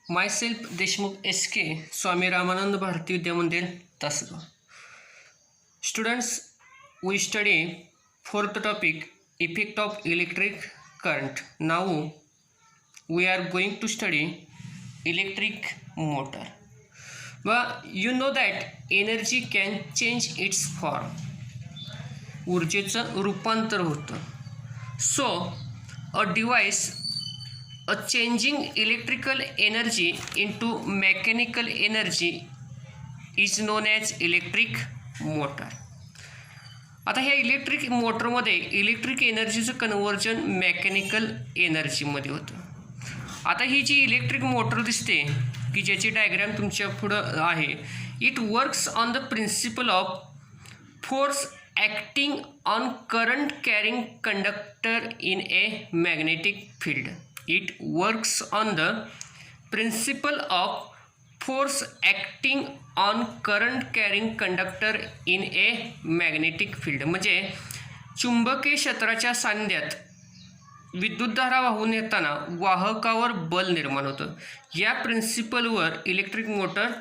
Myself Deshmukh SK, Swami Ramanand Bharati Vidya Mandir, Tassagaon. Students, we study fourth topic, effect of electric current. Now we are going to study electric motor. But you know that energy can change its form. ऊर्जेचं रूपांतर होतं. So a device changing electrical energy into mechanical energy is known as electric motor. आता ह्या electric मोटरमध्ये electric एनर्जीचं conversion mechanical एनर्जीमध्ये होतं. आता ही जी electric motor दिसते की ज्याची डायग्राम तुमच्या पुढं आहे, it works on the principle of force acting on current carrying conductor in a magnetic field. It works on the principle of force acting on current carrying conductor in a magnetic field. म्हणजे चुंबकीय क्षेत्राच्या सान्निध्यात विद्युतधारा वाहून येताना वाहकावर बल निर्माण होतं. या प्रिन्सिपलवर इलेक्ट्रिक मोटर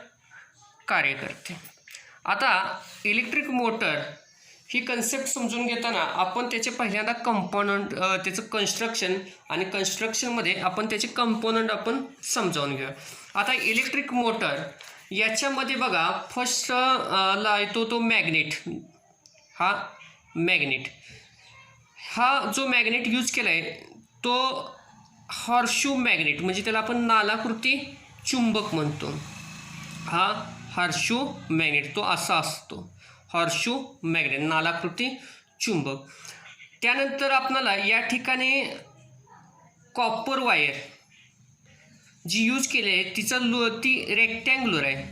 कार्य करते. आता इलेक्ट्रिक मोटर ही कन्सेप्ट समजून घेताना आपण त्याचे पहिल्यांदा कंपोनंट, त्याचं कन्स्ट्रक्शन आणि कन्स्ट्रक्शनमध्ये आपण त्याचे कंपोनंट आपण समजावून घेऊया. आता इलेक्ट्रिक मोटर याच्यामध्ये बघा, फर्स्ट ला येतो तो मॅग्नेट. हा मॅग्नेट, हा जो मॅग्नेट यूज केला आहे तो हॉर्शू मॅग्नेट, म्हणजे त्याला आपण नालाकृती चुंबक म्हणतो. हा हॉर्शू मॅग्नेट तो असा असतो, हॉर्शू मॅग्नेट, नालाकृती चुंबक. त्यानंतर आपल्याला या ठिकाणी कॉपर वायर जी यूज केली आहे ती रेक्टँग्युलर आहे.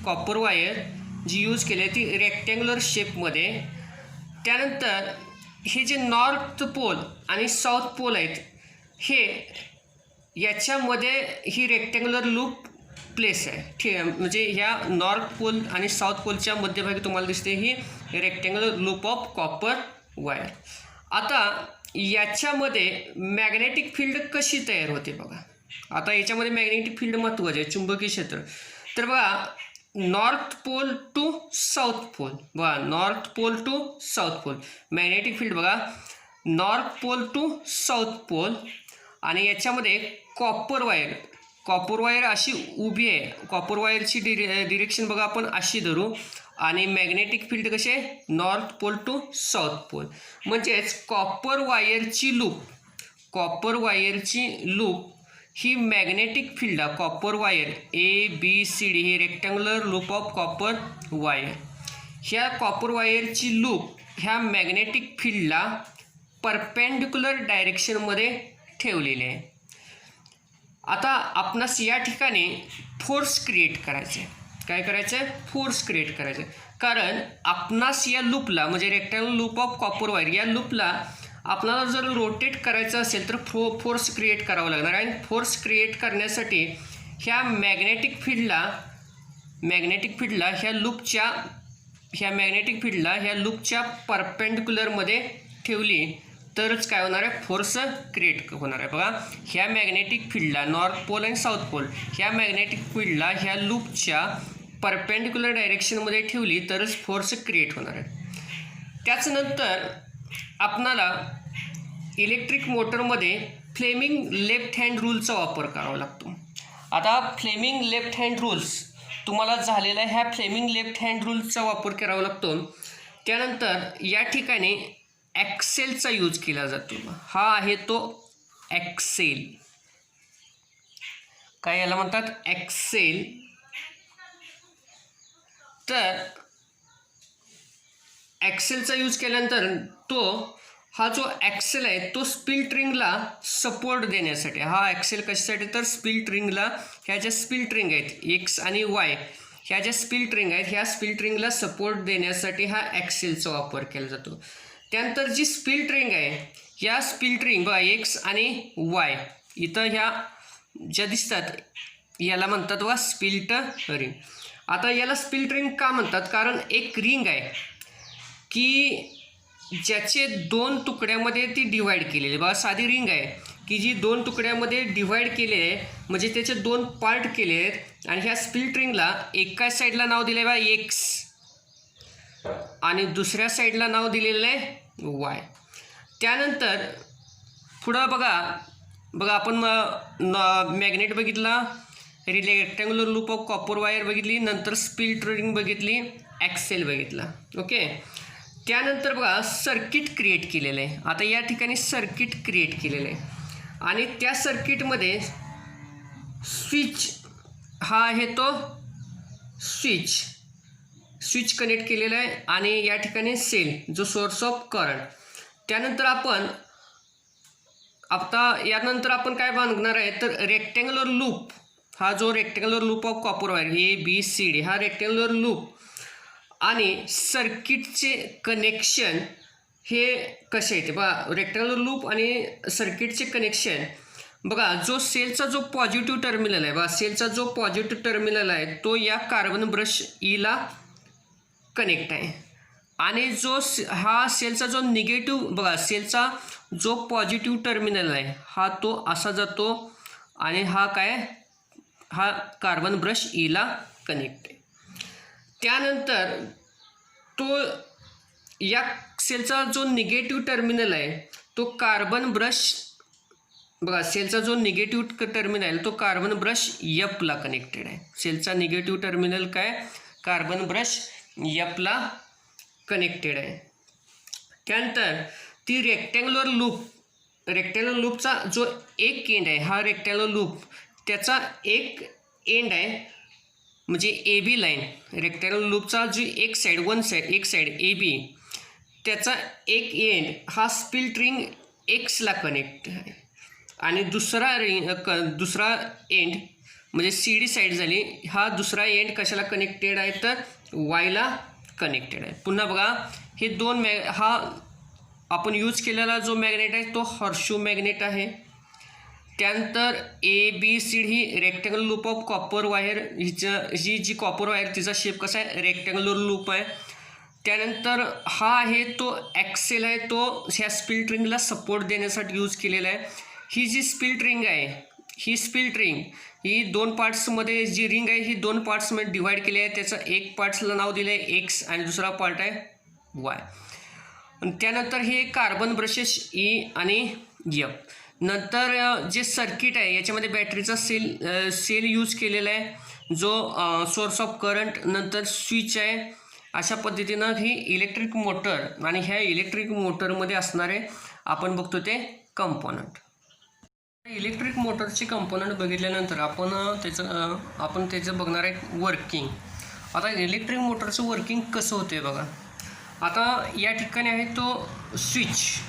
कॉपर वायर जी यूज केली आहे ती रेक्टँग्युलर शेपमध्ये. त्यानंतर हे जे नॉर्थ पोल आणि साऊथ पोल आहेत, हे याच्यामध्ये ही रेक्टँग्युलर लूप प्लेस आहे. ठीक आहे, म्हणजे ह्या नॉर्थ पोल आणि साऊथ पोलच्या मध्यभागी तुम्हाला दिसते ही rectangular loop of copper wire. आता याच्यामध्ये मॅग्नेटिक फील्ड कशी तयार होते बघा. आता याच्यामध्ये मॅग्नेटिक फील्ड महत्त्वाचे आहे, चुंबकीय क्षेत्र. तर बघा, north pole to south pole, बघा north pole to south pole magnetic field बघा, north pole to south pole. आणि याच्यामध्ये कॉपर वायर अशी उभी आहे. कॉपर वायरची डिरेक्शन बघा आपण अशी धरू, आणि मॅग्नेटिक फील्ड कसे north pole to south pole. म्हणजेच कॉपर वायरची लूप ही magnetic field, copper wire ABCD ही rectangular loop of copper wire. ह्या कॉपर वायरची लूप ह्या मॅग्नेटिक फील्डला परपेंडिक्युलर डायरेक्शनमध्ये ठेवलेली आहे. आता आपणास या ठिकाणी फोर्स क्रिएट करायचे. काय करायचं आहे? फोर्स क्रिएट करायचं. कारण आपणास या लूपला, म्हणजे rectangular loop of copper wire, या लूपला आपल्याला जर रोटेट करायचं असेल तर फोर्स क्रिएट करावं लागणार. आणि फोर्स क्रिएट करण्यासाठी ह्या मॅग्नेटिक फील्डला ह्या लूपच्या परपेंडिक्युलरमध्ये ठेवली तरच काय होणार आहे? फोर्स क्रिएट होणार आहे. बघा, ह्या मॅग्नेटिक फील्डला नॉर्थ पोल आणि साऊथ पोल ह्या मॅग्नेटिक फील्डला ह्या लूपच्या परपेंडिक्युलर डायरेक्शनमध्ये ठेवली तरच फोर्स क्रिएट होणार आहे. त्याचनंतर आपणाला इलेक्ट्रिक मोटरमध्ये फ्लेमिंग लेफ्ट हँड रूलचा वापर करावा लागतो. आता फ्लेमिंग लेफ्ट हँड रूल्स तुम्हाला झालेला आहे, ह्या फ्लेमिंग लेफ्ट हँड रूलचा वापर करावा लागतो. त्यानंतर या ठिकाणी ॲक्सेलचा यूज केला जातो. हा आहे तो ॲक्सेल. काय याला म्हणतात? ॲक्सेल. तर ॲक्सेलचा यूज केल्यानंतर हा जो ॲक्सेल आहे तो स्प्लिट रिंगला सपोर्ट देण्यासाठी. हा ॲक्सेल कशासाठी? तर स्प्लिट रिंगला, ह्या ज्या स्प्लिट रिंग आहेत X आणि Y, ह्या ज्या स्प्लिट रिंग आहेत ह्या स्प्लिट रिंगला सपोर्ट देण्यासाठी हा ॲक्सेलचा वापर केला जातो. त्यानंतर जी स्प्लिट रिंग आहे, या स्प्लिट रिंग बघा X आणि Y इथं ह्या ज्या दिसतात याला म्हणतात बघा स्प्लिट रिंग. आता याला स्प्लिट रिंग का म्हणतात? कारण एक रिंग आहे की ज्याचे दोन तुकड्यामध्ये ती डिवाइड केलेली. बघा, साधी रिंग आहे की जी 2 तुकड्यामध्ये डिव्हाइड केले आहे, म्हणजे त्याचे 2 पार्ट केले आहेत आणि ह्या स्प्लिट रिंगला एका साईडला नाव दिलं आहे एक्स आणि दुसऱ्या साईडला नाव दिलेलं आहे वाय. त्यानंतर पुढं बघा आपण मॅग्नेट बघितला, rectangular loop of copper wire बघितली, नंतर स्प्लिट रिंग बघितली, ॲक्सेल बघितला. ओके. त्यानंतर बघा सर्किट क्रिएट केलेलं आहे. आता या ठिकाणी सर्किट क्रिएट केलेलं आहे आणि त्या सर्किटमध्ये स्विच हा आहे तो स्विच कनेक्ट केलेला आहे आणि या ठिकाणी सेल जो सोर्स ऑफ करंट. त्यानंतर यानंतर आपण काय बांधणार आहे तर रेक्टँग्युलर लूप, हा जो rectangular loop of copper wire ABCD हा रेक्टँग्युलर लूप आणि सर्किटचे कनेक्शन हे कसे येते बघा. रेक्टँग्युलर लूप आणि सर्किटचे कनेक्शन बघा, जो सेलचा जो पॉझिटिव्ह टर्मिनल आहे बघा, सेलचा जो पॉझिटिव्ह टर्मिनल आहे तो या कार्बन ब्रश ईला कनेक्ट आहे आणि जो हा सेलचा जो निगेटिव्ह बघा, सेलचा जो पॉझिटिव्ह टर्मिनल आहे हा तो असा जातो आणि हा कार्बन ब्रश ईला कनेक्ट आहे. त्यानंतर तो या सेलचा जो निगेटिव्ह टर्मिनल आहे तो कार्बन ब्रश बघा, सेलचा जो निगेटिव्ह टर्मिनल आहे तो कार्बन ब्रश Fला कनेक्टेड आहे. सेलचा निगेटिव्ह टर्मिनल कार्बन ब्रश Fला कनेक्टेड आहे. त्यानंतर ती रेक्टँग्युलर लूपचा जो एक एंड आहे, हा रेक्टँग्युलर लूप त्याचा एक एंड आहे म्हणजे AB लाईन, रेक्टँग्युलर लूपचा जी एक साईड AB त्याचा एक एंड हा स्प्लिट रिंग Xला कनेक्ट आहे आणि दुसरा एंड म्हणजे CD साईड झाली, हा दुसरा एंड कशाला कनेक्टेड आहे तर वायला कनेक्टेड आहे. पुन्हा बघा हे दोन हा आपण यूज केलेला जो मॅग्नेट आहे तो हॉर्सशू मॅग्नेट आहे. त्यानंतर ABCD ही rectangular loop of copper wire, ही जी कॉपर वायर तिचा शेप कसा आहे रेक्टँग्युलर लूप आहे. त्यानंतर हा आहे तो ॲक्सेल आहे, तो ह्या स्प्लिट रिंगला सपोर्ट देण्यासाठी यूज केलेला आहे. ही जी स्प्लिट रिंग आहे, ही स्प्लिट रिंग ही 2 पार्ट्समध्ये जी रिंग आहे ही 2 पार्ट्समध्ये डिवाइड केली आहे. त्याचं एक पार्ट्सला नाव दिलं आहे एक्स आणि दुसरा पार्ट आहे वाय. त्यानंतर हे कार्बन ब्रशेस E आणि F. नंतर जे सर्किट आहे याच्यामध्ये बॅटरीचा सेल यूज केलेला आहे जो सोर्स ऑफ करंट, नंतर स्विच आहे. अशा पद्धतीनं ही इलेक्ट्रिक मोटर आणि ह्या इलेक्ट्रिक मोटरमध्ये असणारे आपण बघतो ते कंपोनंट. इलेक्ट्रिक मोटरचे कंपोनंट बघितल्यानंतर आपण त्याचं बघणार आहे वर्किंग. आता इलेक्ट्रिक मोटरचं वर्किंग कसं होते बघा. आता या ठिकाणी आहे तो स्विच,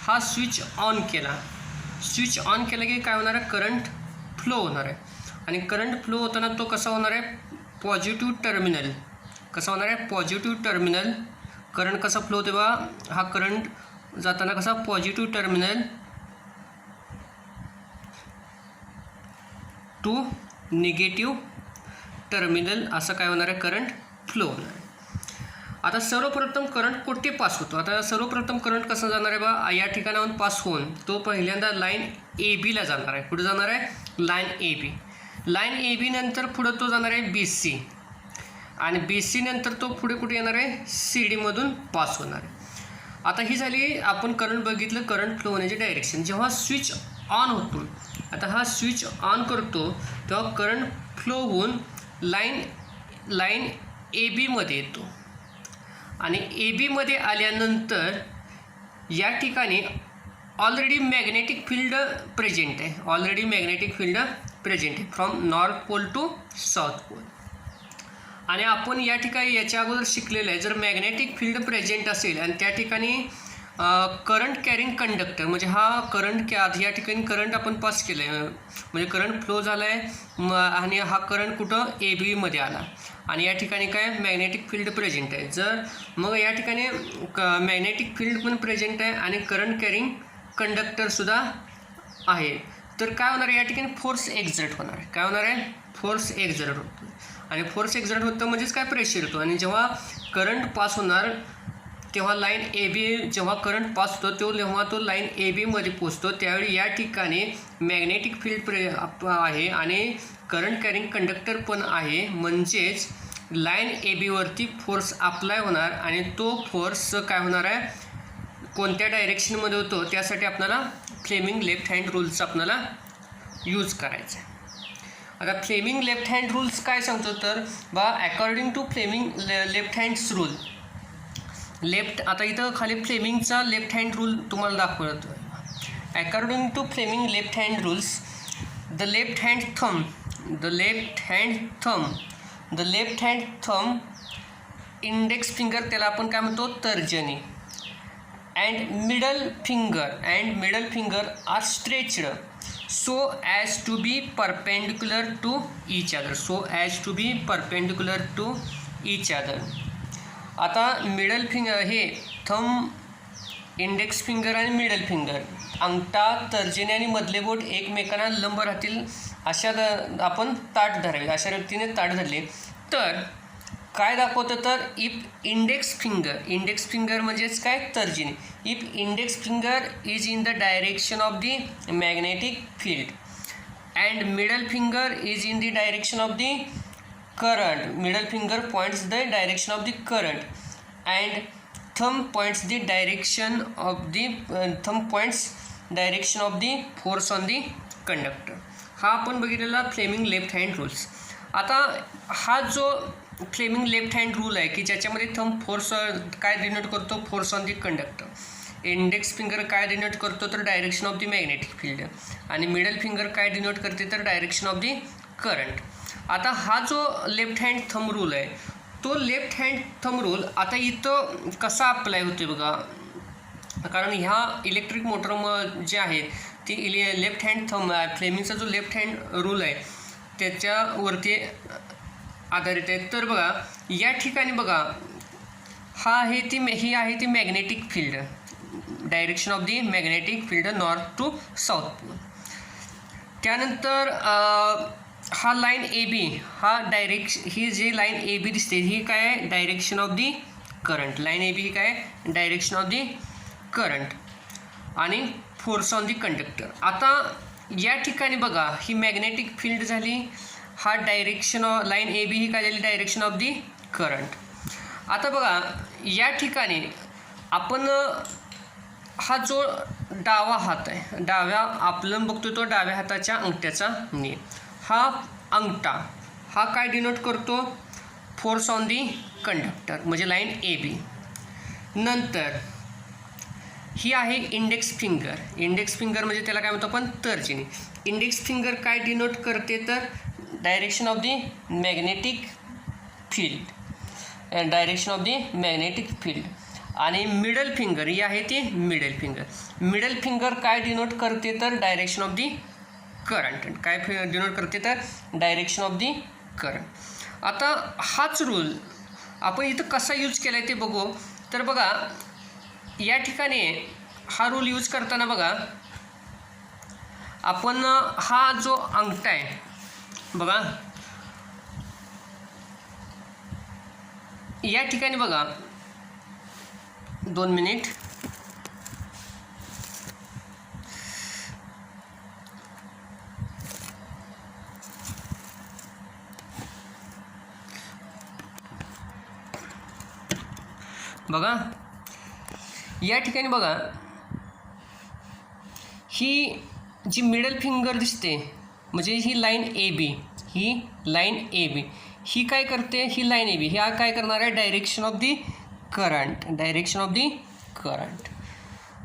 हा स्विच ऑन केला की काय होणार आहे करंट फ्लो होणार आहे आणि करंट फ्लो होताना तो कसा होणार आहे पॉझिटिव्ह टर्मिनल, कसा होणार आहे पॉझिटिव्ह टर्मिनल. करंट कसा फ्लो होते बघा, हा करंट जाताना कसा positive terminal to negative terminal असं काय होणार आहे करंट फ्लो होणार आहे. आता सर्वप्रथम करंट कुठे पास होतो. आता सर्वप्रथम करंट कसं जाणार आहे बा, या ठिकाणाहून पास होऊन तो पहिल्यांदा लाईन ABला जाणार आहे. पुढे जाणार आहे लाईन AB नंतर पुढं तो जाणार आहे BC आणि BC नंतर तो पुढे कुठे येणार आहे CD मधून पास होणार आहे. आता ही झाली आपण करंट बघितलं, करंट फ्लो होण्याची डायरेक्शन. जेव्हा स्विच ऑन होतो, आता हा स्विच ऑन करतो तेव्हा करंट फ्लो होऊन लाईन ABमध्ये येतो आणि ABमध्ये आल्यानंतर या ठिकाणी ऑलरेडी मॅग्नेटिक फील्ड प्रेझेंट आहे, from north pole to south pole. आणि आपण या ठिकाणी याच्या अगोदर शिकलेलं आहे, जर मॅग्नेटिक फील्ड प्रेझेंट असेल आणि त्या ठिकाणी करंट कॅरिंग कंडक्टर म्हणजे हा करंट या ठिकाणी करंट आपण पास केलं आहे म्हणजे करंट फ्लो झाला आहे आणि हा करंट कुठं ABमध्ये आला आणि या ठिकाणी काय मॅग्नेटिक फील्ड प्रेझेंट आहे. जर मग या ठिकाणी मॅग्नेटिक फील्ड पण प्रेझेंट आहे आणि करंट कॅरिंग कंडक्टरसुद्धा आहे, तर काय होणार आहे या ठिकाणी फोर्स एक्झर्ट होणार आहे. काय होणार आहे फोर्स एक्झर्ट होतो आणि फोर्स एक्झर्ट होतं म्हणजेच काय प्रेशर येतो आणि जेव्हा करंट पास होणार तेव्हा लाईन ए बी जेव्हा करंट पास होतो तेव्हा तो लाईन ए बीमध्ये पोचतो, त्यावेळी या ठिकाणी मॅग्नेटिक फील्ड आहे आणि करंट कॅरिंग कंडक्टर पण आहे. म्हणजेच लाईन ए बीवरती फोर्स अप्लाय होणार आणि तो फोर्स काय होणार आहे, कोणत्या डायरेक्शनमध्ये होतो त्यासाठी आपल्याला फ्लेमिंग लेफ्ट हँड रूल्स आपल्याला यूज करायचं आहे. आता फ्लेमिंग लेफ्ट हँड रूल्स काय सांगतो तर बा according to Fleming left hands rule left, आता इथं खाली फ्लेमिंगचा लेफ्ट हँड रूल तुम्हाला दाखवतो. According to Fleming left hand rules the left hand thumb index finger त्याला आपण काय म्हणतो तर्जनी and middle finger are stretched so as to be perpendicular to each other. आता मिडल फिंगर हे थंब, इंडेक्स फिंगर आणि मिडल फिंगर, अंगठा, तर्जनी आणि मधले बोट एकमेकांना लंब राहतील अशा आपण ताट धरावे. अशा रीतीने ताट धरले तर काय दाखवतं तर इफ इंडेक्स फिंगर म्हणजेच काय तर्जनी, if index finger is in the direction of the magnetic field and middle finger is in the direction of the current, middle finger points the direction of the current and thumb points the direction of the force on the conductor. हा आपण बघितलेला Fleming left hand rules. आता हा जो Fleming left hand rule आहे की ज्याच्यामध्ये thumb force काय डिनोट करतो, force on the conductor. Index finger काय डिनोट करतो तर direction of the magnetic field आणि मिडल फिंगर काय डिनोट करते तर डायरेक्शन ऑफ दी करंट. आता हा जो लेफ्ट हँड थंब रूल आहे तो लेफ्ट हँड थंब रूल आता इथं कसा अप्लाय होतो बघा, कारण ह्या इलेक्ट्रिक मोटर जे आहे ती लेफ्ट हँड थंब फ्लेमिंगचा जो लेफ्ट हँड रूल आहे त्याच्यावरती आधारित आहे. तर बघा या ठिकाणी बघा ही आहे ती magnetic field, direction of the magnetic field north to south pole. त्यानंतर हा लाईन ए बी, ही जी लाईन ए बी दिसते ही काय आहे direction of the current. Line A B ही काय डायरेक्शन ऑफ दी करंट आणि फोर्स ऑन दी कंडक्टर. आता या ठिकाणी बघा ही मॅग्नेटिक फील्ड झाली, हा डायरेक्शन लाईन ए बी ही काय झाली डायरेक्शन ऑफ दी करंट. आता बघा या ठिकाणी आपण हा जो डावा हात आहे, आपण बघतो तो डाव्या हाताच्या अंगठ्याचा नियम. हा अंगठा हा काय डिनोट करतो फोर्स ऑन दी कंडक्टर म्हणजे लाईन ए बी. नंतर ही आहे इंडेक्स फिंगर म्हणजे त्याला काय म्हणतो आपण तर्जनी. इंडेक्स फिंगर काय डिनोट करते तर direction of the magnetic field आणि मिडल फिंगर ही आहे ती मिडल फिंगर काय डिनोट करते तर डायरेक्शन ऑफ दी करंट. काय डिनोट करते तर डायरेक्शन ऑफ दी करंट. आता हाच रूल आपण इथं कसा यूज केला आहे ते बघू. तर बघा या ठिकाणी हा रूल यूज करताना बघा आपण हा जो अंगठा आहे बघा या ठिकाणी बघा 2 मिनिट. बघा या ठिकाणी बघा ही जी मिडल फिंगर दिसते म्हणजे ही लाईन ए बी ही काय करते, ही लाईन ए बी ह्या काय करणार आहे डायरेक्शन ऑफ दी करंट.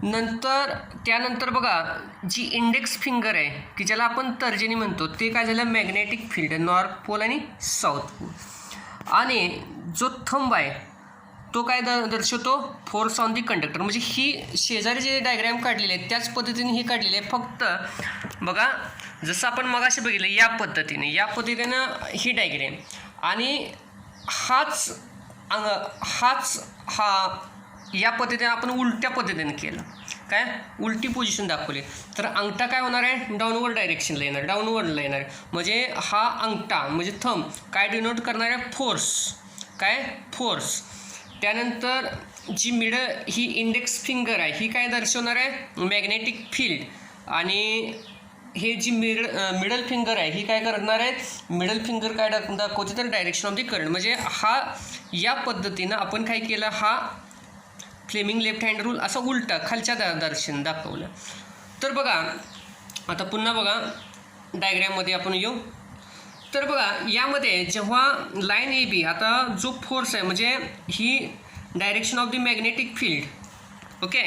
नंतर त्यानंतर बघा जी इंडेक्स फिंगर आहे की ज्याला आपण तर्जनी म्हणतो ते काय झालं मॅग्नेटिक फील्ड नॉर्थ पोल आणि साऊथ पोल. आणि जो थंब आहे तो काय दर्शवतो फोर्स ऑन दी कंडक्टर. म्हणजे ही शेजारी जे डायग्राम काढलेले आहेत त्याच पद्धतीने ही काढलेली आहे. फक्त बघा जसं आपण मगाशी बघितलं या पद्धतीनं ही डायग्राम आणि या पद्धतीने आपण उलट्या पद्धतीने केलं, काय उलटी पोझिशन दाखवली तर अंगठा काय होणार आहे डाऊनवर्ड डाऊनवर्डला येणार आहे. म्हणजे हा अंगठा म्हणजे थंब काय डिनोट करणार आहे फोर्स. त्यानंतर जी ही इंडेक्स फिंगर आहे ही काय दर्शवणार आहे मॅग्नेटिक फील्ड, आणि हे जी मिडल फिंगर आहे ही काय करणार आहे मिडल फिंगर काय दाखवते तर डायरेक्शन ऑफ द करंट. म्हणजे हा या पद्धतीनं आपण काय केलं हा फ्लेमिंग लेफ्ट हँड रूल असा उलटा खालच्या दर्शन दाखवलं. तर बघा आता पुन्हा बघा डायग्रॅममध्ये आपण येऊ. तर बघा यामध्ये जेव्हा लाईन ए बी आता जो फोर्स आहे म्हणजे ही direction of the magnetic field. Okay,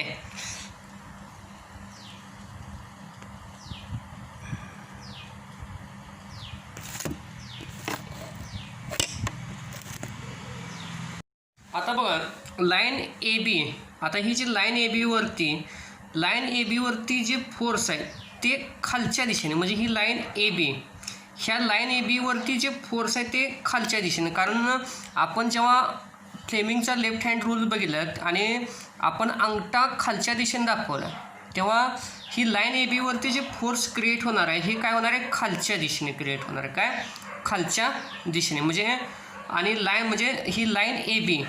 आता बघा लाईन ए बी, आता ही जी लाईन ए बी वरती जे फोर्स आहे ते खालच्या दिशेने, म्हणजे ही लाईन ए बी, ह्या लाईन ए बी वरती जे फोर्स आहे ते खालच्या दिशेने. कारण आपण जेव्हा फ्लेमिंगचा लेफ्ट हँड रूल बघितला आणि आपण अंगठा खालच्या दिशेने दाखवला तेव्हा ही लाईन ए बी वरती जे फोर्स क्रिएट होणार आहे हे काय होणार आहे खालच्या दिशेने क्रिएट होणार आहे, काय खालच्या दिशेने. म्हणजे आणि लाईन म्हणजे ही लाईन ए बी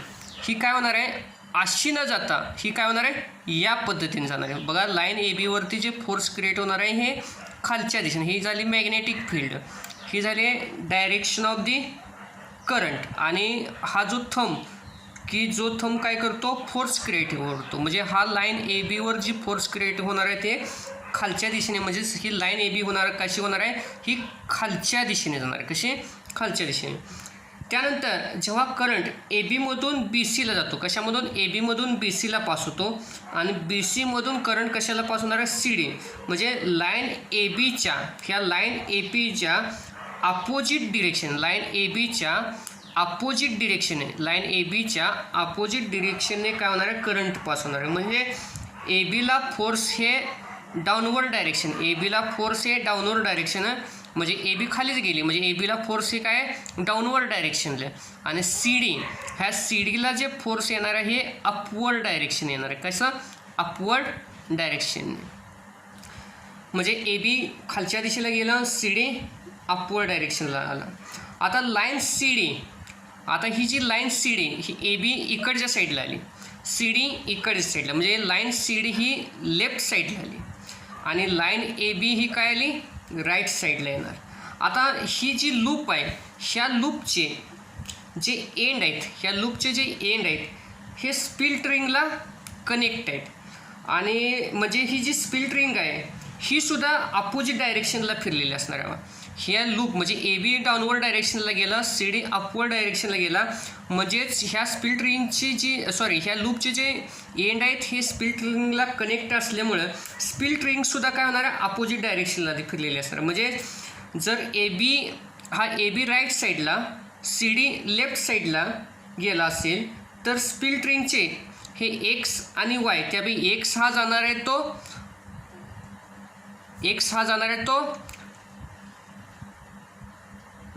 ही काय होणार आहे अशी न जाता ही काय होणार आहे या पद्धतीने जाणार आहे. बघा लाईन ए बी वरती जे फोर्स क्रिएट होणार आहे हे खालच्या दिशेने, ही झाली मॅग्नेटिक फील्ड, ही झाली डायरेक्शन ऑफ दी करंट, आणि हा जो थंब काय करतो फोर्स क्रिएट करतो. म्हणजे हा लाईन ए बीवर जी फोर्स क्रिएट होणार आहे ते खालच्या दिशेने, म्हणजे ही लाईन ए बी कशी होणार आहे ही खालच्या दिशेने जाणार आहे, कशी खालच्या दिशेने. त्यानंतर जेव्हा करंट ए बीमधून बी सीला जातो, कशामधून ए बीमधून बी सीला पास होतो आणि बी सीमधून करंट कशाला पास होणार आहे सी डी, म्हणजे लाईन ए बीच्या ह्या लाईन ए बीच्या अपोजिट डिरेक्शन, लाईन ए बीच्या अपोजिट डिरेक्शनने काय होणार आहे करंट पास होणार आहे. म्हणजे ए बीला फोर्स हे डाऊनवर्ड डायरेक्शन, म्हणजे ए बी खालीच गेली, म्हणजे ए बीला फोर्स हे काय डाऊनवर्ड डायरेक्शनला, आणि सी डी ह्या सी डीला जे फोर्स येणार आहे हे अपवर्ड डायरेक्शन येणार आहे. कसं अपवर्ड डायरेक्शन, म्हणजे ए बी खालच्या दिशेला गेलं, सी डी अपवर्ड डायरेक्शनला आला. आता लाईन सी डी, आता ही जी लाईन सी डी ही ए बी इकडच्या साईडला आली, सी डी इकडच्या साईडला, म्हणजे लाईन सी डी ही लेफ्ट साईडला आली आणि लाईन ए बी ही काय आली राईट साईडला येणार. आता ही जी लूप आहे ह्या लूपचे जे एंड आहेत हे स्प्लिट रिंगला कनेक्ट आहेत, आणि म्हणजे ही जी स्प्लिट रिंग आहे ही सुद्धा अपोजिट डायरेक्शनला फिरलेली असणार आहे. ह्या लूप म्हणजे ए बी डाऊनवर्ड डायरेक्शनला गेला, सी डी अपवर्ड डायरेक्शनला गेला, म्हणजेच ह्या स्प्लिट रिंगची ह्या लूपचे जे एंड आहेत हे स्प्लिट रिंगला कनेक्ट असल्यामुळं स्प्लिट रिंगसुद्धा काय होणार आहे अपोजिट डायरेक्शनला फिरलेली असणार. म्हणजे जर ए बी राईट साईडला सी डी लेफ्ट साईडला गेला असेल तर स्प्लिट रिंगचे हे एक्स आणि वाय, त्यापैकी एक्स हा जाणार आहे तो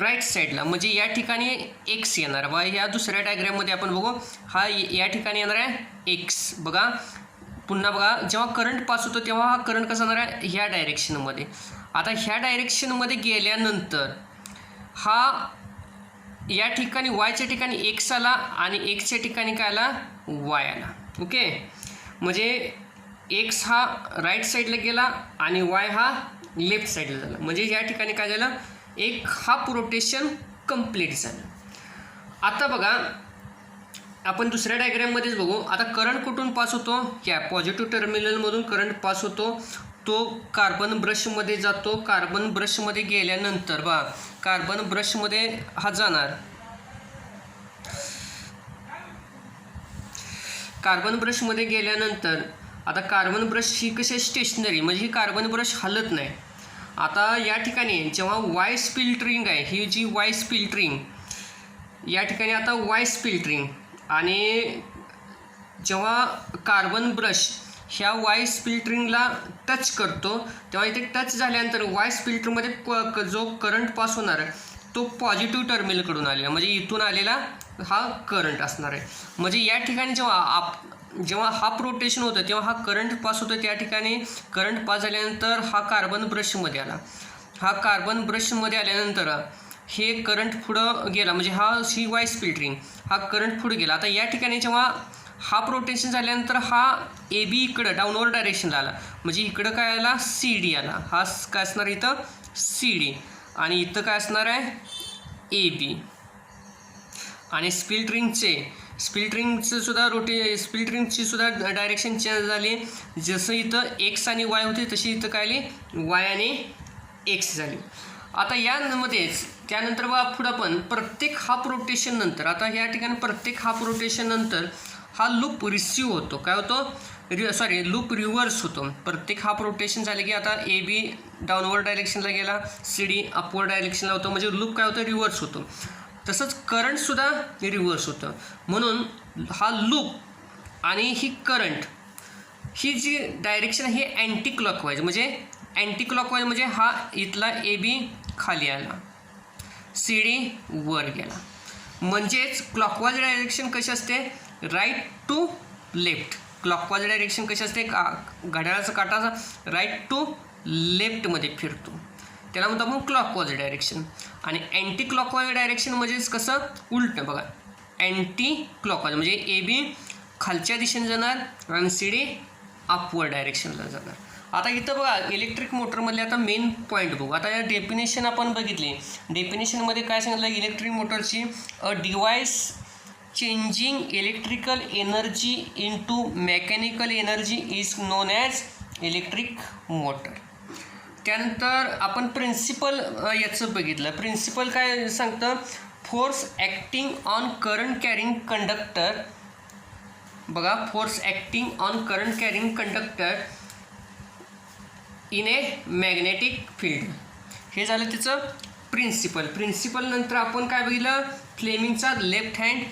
राईट साईडला, म्हणजे या ठिकाणी एक्स येणार. बघा या दुसऱ्या डायग्राममध्ये आपण बघू, हा या ठिकाणी येणार आहे एक्स. बघा पुन्हा बघा जेव्हा करंट पास होतो तेव्हा हा करंट कसा येणार आहे ह्या डायरेक्शनमध्ये. आता ह्या डायरेक्शनमध्ये गेल्यानंतर हा या ठिकाणी वायच्या ठिकाणी एक्स आला आणि एक्सच्या ठिकाणी काय आला वाय आला. ओके, म्हणजे एक्स हा राईट साईडला गेला आणि वाय हा लेफ्ट साईडला झाला, म्हणजे या ठिकाणी काय झालं एक हाफ रोटेशन कंप्लीट झालं. आता बघा आपण दुसऱ्या डायग्राममध्येच बघू. आता करंट कुठून पास होतो या पॉझिटिव्ह टर्मिनलमधून करंट पास होतो, तो कार्बन ब्रशमध्ये जातो. कार्बन ब्रशमध्ये गेल्यानंतर कार्बन ब्रशमध्ये हा जाणार, कार्बन ब्रशमध्ये गेल्यानंतर आता कार्बन ब्रश ही कशी स्टेशनरी, म्हणजे ही कार्बन ब्रश हलत नाही. आता या ठिकाणी जेव्हा वाय स्प्लिट रिंग आहे, ही जी वाय स्प्लिट रिंग या ठिकाणी आता वाय स्प्लिट रिंग, आणि जेव्हा कार्बन ब्रश ह्या वाय स्प्लिट रिंगला टच करतो तेव्हा इथे टच झाल्यानंतर वाय स्प्लिटरमध्ये जो करंट पास होणार आहे तो पॉझिटिव्ह टर्मिनलकडून आलेला, म्हणजे इथून आलेला हा करंट असणार आहे. म्हणजे या ठिकाणी जेव्हा हाफ रोटेशन होतं तेव्हा हा करंट पास होतो, त्या ठिकाणी करंट पास झाल्यानंतर हा कार्बन ब्रशमध्ये आला. हा कार्बन ब्रशमध्ये आल्यानंतर हे करंट पुढं गेला, म्हणजे ही वाय स्प्लिट रिंग हा करंट पुढे गेला. आता या ठिकाणी जेव्हा हाफ रोटेशन झाल्यानंतर हा ए बी इकडं डाऊनवर्ड डायरेक्शनला आला, म्हणजे इकडं काय आला सी डी आला, हा काय असणार इथं सी डी, आणि इथं काय असणार आहे ए बी. आणि स्प्लिट रिंगचं सुद्धा स्प्लिट रिंगची सुद्धा डायरेक्शन चेंज झाली. जसं इथं एक्स आणि वाय होते तशी इथं काय आली वाय आणि एक्स झाली. आता यामध्येच त्यानंतर बघा पुढं पण प्रत्येक हाफ रोटेशन नंतर, आता या ठिकाणी प्रत्येक हाफ रोटेशन नंतर हा लूप रिसिव्ह होतो, काय होतो लूप रिव्हर्स होतो. प्रत्येक हाफ रोटेशन झाले की आता ए बी डाऊनवर्ड डायरेक्शनला गेला, सी डी अपवर्ड डायरेक्शनला होतो, म्हणजे लूप काय होतं रिव्हर्स होतो. तसंच करंटसुद्धा रिव्हर्स होतं. म्हणून हा लूप आणि ही करंट ही जी डायरेक्शन आहे ही अँटी क्लॉकवाईज, म्हणजे हा इथला ए बी खाली आला, सी डी वर गेला. म्हणजेच क्लॉकवाईज डायरेक्शन कशी असते right to left. Clockwise direction कशी असते घड्याळाचा काटाचा राईट टू लेफ्टमध्ये फिरतो, त्याला म्हणतो आपण क्लॉकवाईज डायरेक्शन. आणि अँटी क्लॉकवाईज डायरेक्शन म्हणजेच कसं उलटं बघा, अँटी क्लॉकवाईज म्हणजे ए बी खालच्या दिशेने जाणार आणि सी डी अपवर्ड डायरेक्शनला जाणार. आता इथं बघा इलेक्ट्रिक मोटरमधले आता मेन पॉईंट बघू. आता या डेफिनेशन आपण बघितली. डेफिनेशनमध्ये काय सांगितलं इलेक्ट्रिक मोटरची a device changing electrical energy into mechanical energy is known as electric motor. त्यानंतर आपण प्रिन्सिपल याचं बघितलं. प्रिन्सिपल काय सांगतं force acting on current carrying conductor. बघा force acting on current carrying conductor in a magnetic field, हे झालं त्याचं प्रिन्सिपल. प्रिन्सिपल नंतर आपण काय बघितलं फ्लेमिंगचा left hand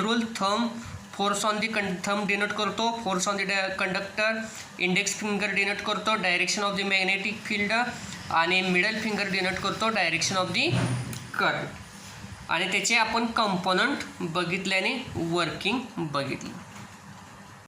rule. Thumb force on the thumb denote करतो, force on the conductor. Index finger denote करतो direction of the magnetic field, आणि मिडल फिंगर डिनोट करतो डायरेक्शन ऑफ दी करंट. आणि त्याचे आपण कंपोनंट बघितल्याने वर्किंग बघितलं.